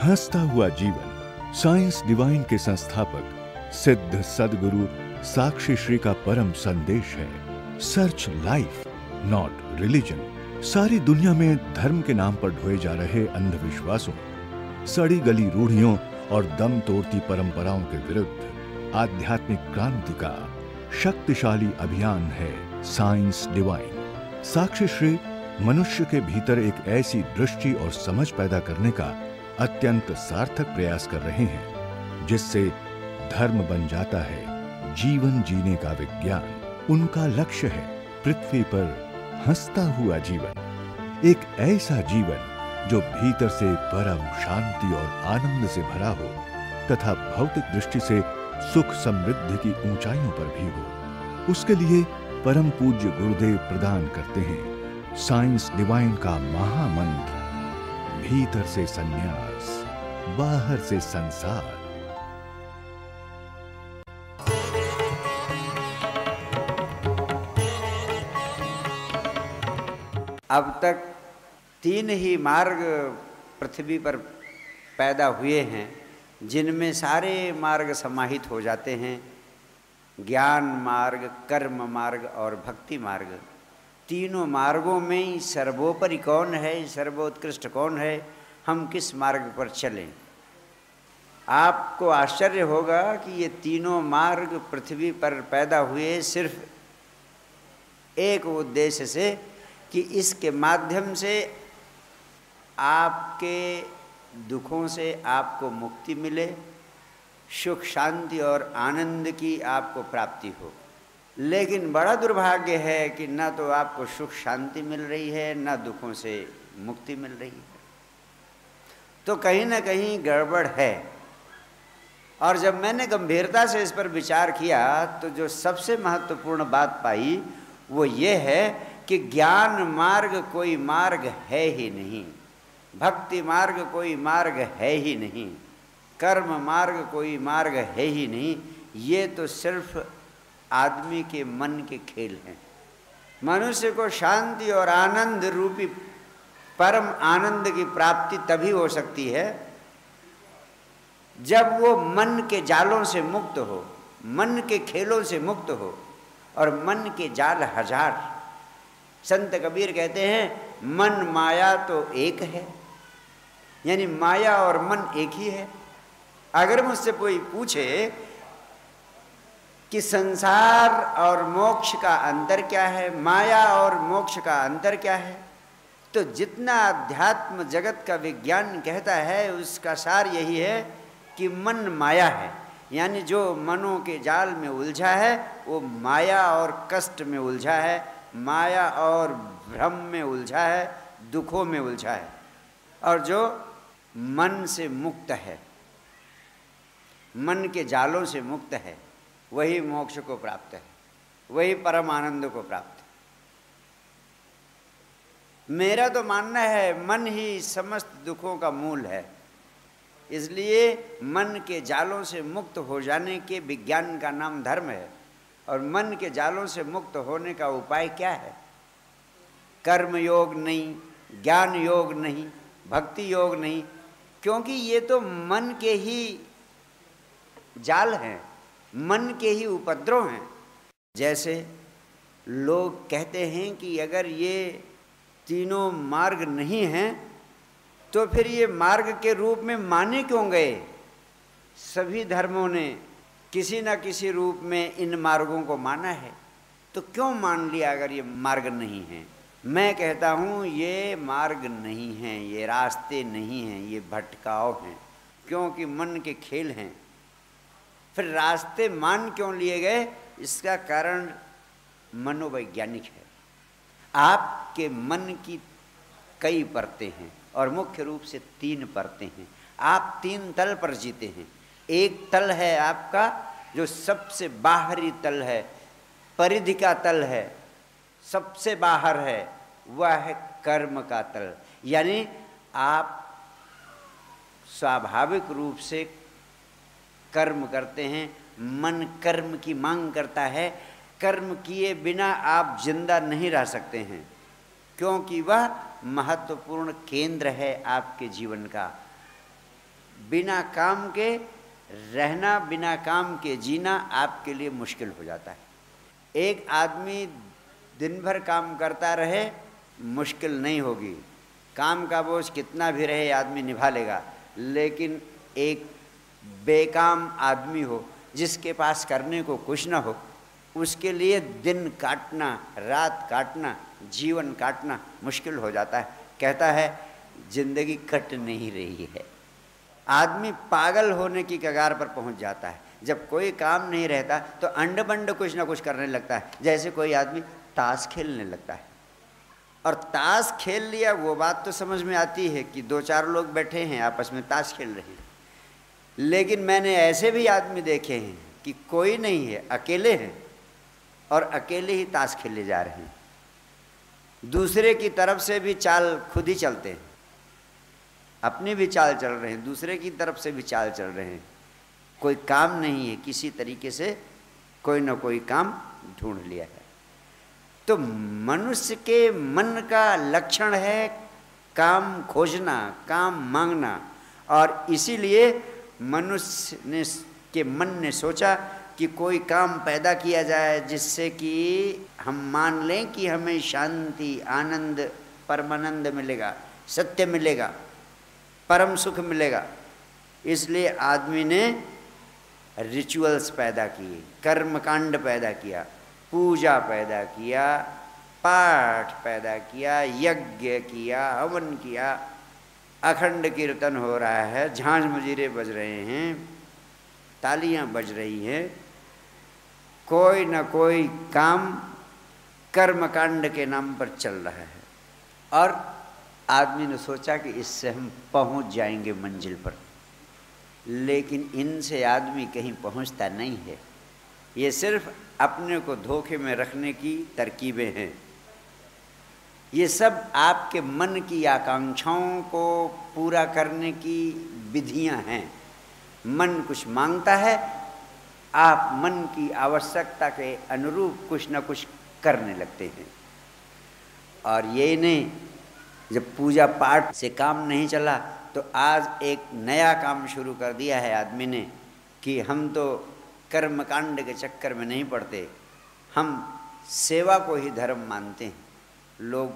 हंसता हुआ जीवन साइंस डिवाइन के संस्थापक सिद्ध सद्गुरु साक्षी श्री का परम संदेश है। Search life not religion. सारी दुनिया में धर्म के नाम पर ढोए जा रहे अंधविश्वासों, सड़ी गली रूढ़ियों और दम तोड़ती परंपराओं के विरुद्ध आध्यात्मिक क्रांति का शक्तिशाली अभियान है साइंस डिवाइन। साक्षी श्री मनुष्य के भीतर एक ऐसी दृष्टि और समझ पैदा करने का अत्यंत सार्थक प्रयास कर रहे हैं जिससे धर्म बन जाता है जीवन जीने का विज्ञान। उनका लक्ष्य है पृथ्वी पर हंसता हुआ जीवन, एक ऐसा जीवन जो भीतर से परम शांति और आनंद से भरा हो तथा भौतिक दृष्टि से सुख समृद्धि की ऊंचाइयों पर भी हो। उसके लिए परम पूज्य गुरुदेव प्रदान करते हैं साइंस डिवाइन का महामंत्र, भीतर से संन्यास, बाहर से संसार। अब तक 3 ही मार्ग पृथ्वी पर पैदा हुए हैं, जिनमें सारे मार्ग समाहित हो जाते हैं। ज्ञान मार्ग, कर्म मार्ग और भक्ति मार्ग। तीनों मार्गों में ही सर्वोपरि कौन है, सर्वोत्कृष्ट कौन है, हम किस मार्ग पर चलें। आपको आश्चर्य होगा कि ये तीनों मार्ग पृथ्वी पर पैदा हुए सिर्फ एक उद्देश्य से कि इसके माध्यम से आपके दुखों से आपको मुक्ति मिले, सुख शांति और आनंद की आपको प्राप्ति हो। लेकिन बड़ा दुर्भाग्य है कि न तो आपको सुख शांति मिल रही है, न दुखों से मुक्ति मिल रही है। तो कहीं ना कहीं गड़बड़ है। और जब मैंने गंभीरता से इस पर विचार किया तो जो सबसे महत्वपूर्ण बात पाई वो ये है कि ज्ञान मार्ग कोई मार्ग है ही नहीं, भक्ति मार्ग कोई मार्ग है ही नहीं, कर्म मार्ग कोई मार्ग है ही नहीं। ये तो सिर्फ आदमी के मन के खेल हैं। मनुष्य को शांति और आनंद रूपी परम आनंद की प्राप्ति तभी हो सकती है जब वो मन के जालों से मुक्त हो, मन के खेलों से मुक्त हो। और मन के जाल हजार। संत कबीर कहते हैं मन माया तो एक है, यानी माया और मन एक ही है। अगर मुझसे कोई पूछे कि संसार और मोक्ष का अंतर क्या है, माया और मोक्ष का अंतर क्या है, तो जितना अध्यात्म जगत का विज्ञान कहता है उसका सार यही है कि मन माया है, यानी जो मनों के जाल में उलझा है वो माया और कष्ट में उलझा है, माया और भ्रम में उलझा है, दुखों में उलझा है। और जो मन से मुक्त है, मन के जालों से मुक्त है, वही मोक्ष को प्राप्त है, वही परम आनंद को प्राप्त है। मेरा तो मानना है मन ही समस्त दुखों का मूल है। इसलिए मन के जालों से मुक्त हो जाने के विज्ञान का नाम धर्म है। और मन के जालों से मुक्त होने का उपाय क्या है? कर्म योग नहीं, ज्ञान योग नहीं, भक्ति योग नहीं, क्योंकि ये तो मन के ही जाल हैं, मन के ही उपद्रव हैं। जैसे लोग कहते हैं कि अगर ये तीनों मार्ग नहीं हैं तो फिर ये मार्ग के रूप में माने क्यों गए? सभी धर्मों ने किसी न किसी रूप में इन मार्गों को माना है, तो क्यों मान लिया अगर ये मार्ग नहीं हैं? मैं कहता हूँ ये मार्ग नहीं हैं, ये रास्ते नहीं हैं, ये भटकाव हैं, क्योंकि मन के खेल हैं। फिर रास्ते मान क्यों लिए गए? इसका कारण मनोवैज्ञानिक है। आपके मन की कई परतें हैं और मुख्य रूप से 3 परतें हैं। आप 3 तल पर जीते हैं। एक तल है आपका जो सबसे बाहरी तल है, परिधि का तल है, सबसे बाहर है, वह है कर्म का तल। यानी आप स्वाभाविक रूप से कर्म करते हैं, मन कर्म की मांग करता है। कर्म किए बिना आप जिंदा नहीं रह सकते हैं, क्योंकि वह महत्वपूर्ण केंद्र है आपके जीवन का। बिना काम के रहना, बिना काम के जीना आपके लिए मुश्किल हो जाता है। एक आदमी दिन भर काम करता रहे, मुश्किल नहीं होगी, काम का बोझ कितना भी रहे आदमी निभा लेगा। लेकिन एक बेकाम आदमी हो, जिसके पास करने को कुछ ना हो, उसके लिए दिन काटना, रात काटना, जीवन काटना मुश्किल हो जाता है। कहता है जिंदगी कट नहीं रही है। आदमी पागल होने की कगार पर पहुंच जाता है। जब कोई काम नहीं रहता तो अंड बंड कुछ ना कुछ करने लगता है। जैसे कोई आदमी ताश खेलने लगता है, और ताश खेल लिया, वो बात तो समझ में आती है कि 2-4 लोग बैठे हैं आपस में ताश खेल रहे हैं। लेकिन मैंने ऐसे भी आदमी देखे हैं कि कोई नहीं है, अकेले हैं और अकेले ही ताश खेले जा रहे हैं। दूसरे की तरफ से भी चाल खुद ही चलते हैं, अपनी भी चाल चल रहे हैं, दूसरे की तरफ से भी चाल चल रहे हैं। कोई काम नहीं है, किसी तरीके से कोई ना कोई काम ढूंढ लिया है। तो मनुष्य के मन का लक्षण है काम खोजना, काम मांगना। और इसीलिए मनुष्य के मन ने सोचा कि कोई काम पैदा किया जाए जिससे कि हम मान लें कि हमें शांति, आनंद, परमानंद मिलेगा, सत्य मिलेगा, परम सुख मिलेगा। इसलिए आदमी ने रिचुअल्स पैदा किए, कर्मकांड पैदा किया, पूजा पैदा किया, पाठ पैदा किया, यज्ञ किया, हवन किया, अखंड कीर्तन हो रहा है, झांझ मजीरे बज रहे हैं, तालियां बज रही हैं। कोई न कोई काम कर्मकांड के नाम पर चल रहा है। और आदमी ने सोचा कि इससे हम पहुंच जाएंगे मंजिल पर। लेकिन इनसे आदमी कहीं पहुंचता नहीं है। ये सिर्फ अपने को धोखे में रखने की तरकीबें हैं। ये सब आपके मन की आकांक्षाओं को पूरा करने की विधियां हैं। मन कुछ मांगता है, आप मन की आवश्यकता के अनुरूप कुछ न कुछ करने लगते हैं। और ये नहीं, जब पूजा पाठ से काम नहीं चला तो आज एक नया काम शुरू कर दिया है आदमी ने कि हम तो कर्मकांड के चक्कर में नहीं पड़ते, हम सेवा को ही धर्म मानते हैं। लोग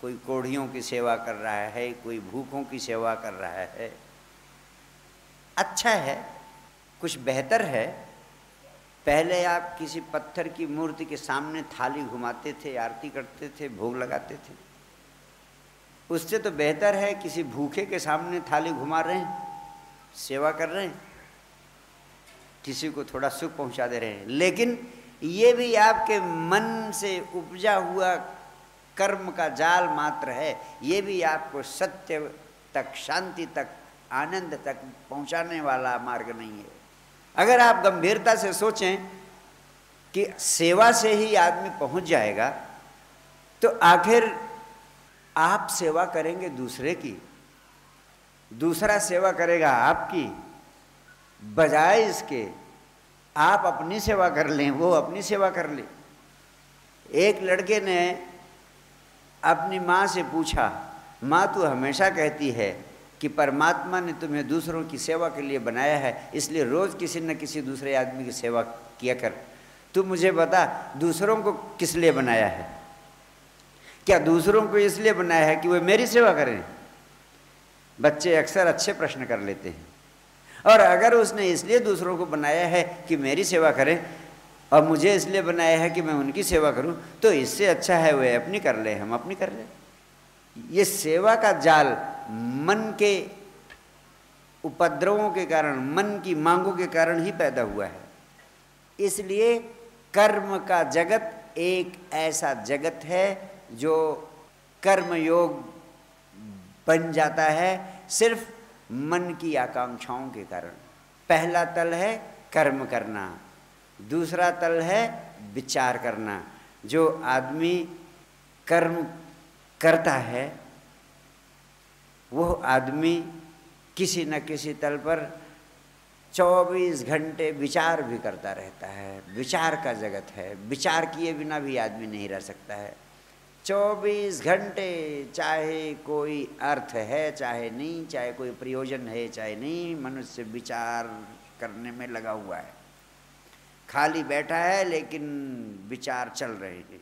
कोई कोढ़ियों की सेवा कर रहा है, कोई भूखों की सेवा कर रहा है। अच्छा है, कुछ बेहतर है। पहले आप किसी पत्थर की मूर्ति के सामने थाली घुमाते थे, आरती करते थे, भोग लगाते थे। उससे तो बेहतर है किसी भूखे के सामने थाली घुमा रहे हैं, सेवा कर रहे हैं, किसी को थोड़ा सुख पहुंचा दे रहे हैं। लेकिन ये भी आपके मन से उपजा हुआ कर्म का जाल मात्र है। ये भी आपको सत्य तक, शांति तक, आनंद तक पहुंचाने वाला मार्ग नहीं है। अगर आप गंभीरता से सोचें कि सेवा से ही आदमी पहुंच जाएगा, तो आखिर आप सेवा करेंगे दूसरे की, दूसरा सेवा करेगा आपकी। बजाय इसके आप अपनी सेवा कर लें, वो अपनी सेवा कर ले। एक लड़के ने अपनी माँ से पूछा, माँ तू हमेशा कहती है कि परमात्मा ने तुम्हें दूसरों की सेवा के लिए बनाया है, इसलिए रोज़ किसी न किसी दूसरे आदमी की सेवा किया कर। तू मुझे बता, दूसरों को किस लिए बनाया है? क्या दूसरों को इसलिए बनाया है कि वे मेरी सेवा करें? बच्चे अक्सर अच्छे प्रश्न कर लेते हैं। और अगर उसने इसलिए दूसरों को बनाया है कि मेरी सेवा करें और मुझे इसलिए बनाया है कि मैं उनकी सेवा करूं, तो इससे अच्छा है वे अपनी कर ले, हम अपनी कर ले। ये सेवा का जाल मन के उपद्रवों के कारण, मन की मांगों के कारण ही पैदा हुआ है। इसलिए कर्म का जगत एक ऐसा जगत है जो कर्म योग बन जाता है सिर्फ मन की आकांक्षाओं के कारण। पहला तल है कर्म करना, दूसरा तल है विचार करना। जो आदमी कर्म करता है वो आदमी किसी न किसी तल पर 24 घंटे विचार भी करता रहता है। विचार का जगत है, विचार किए बिना भी आदमी नहीं रह सकता है। 24 घंटे, चाहे कोई अर्थ है चाहे नहीं, चाहे कोई प्रयोजन है चाहे नहीं, मनुष्य विचार करने में लगा हुआ है। खाली बैठा है लेकिन विचार चल रहे हैं।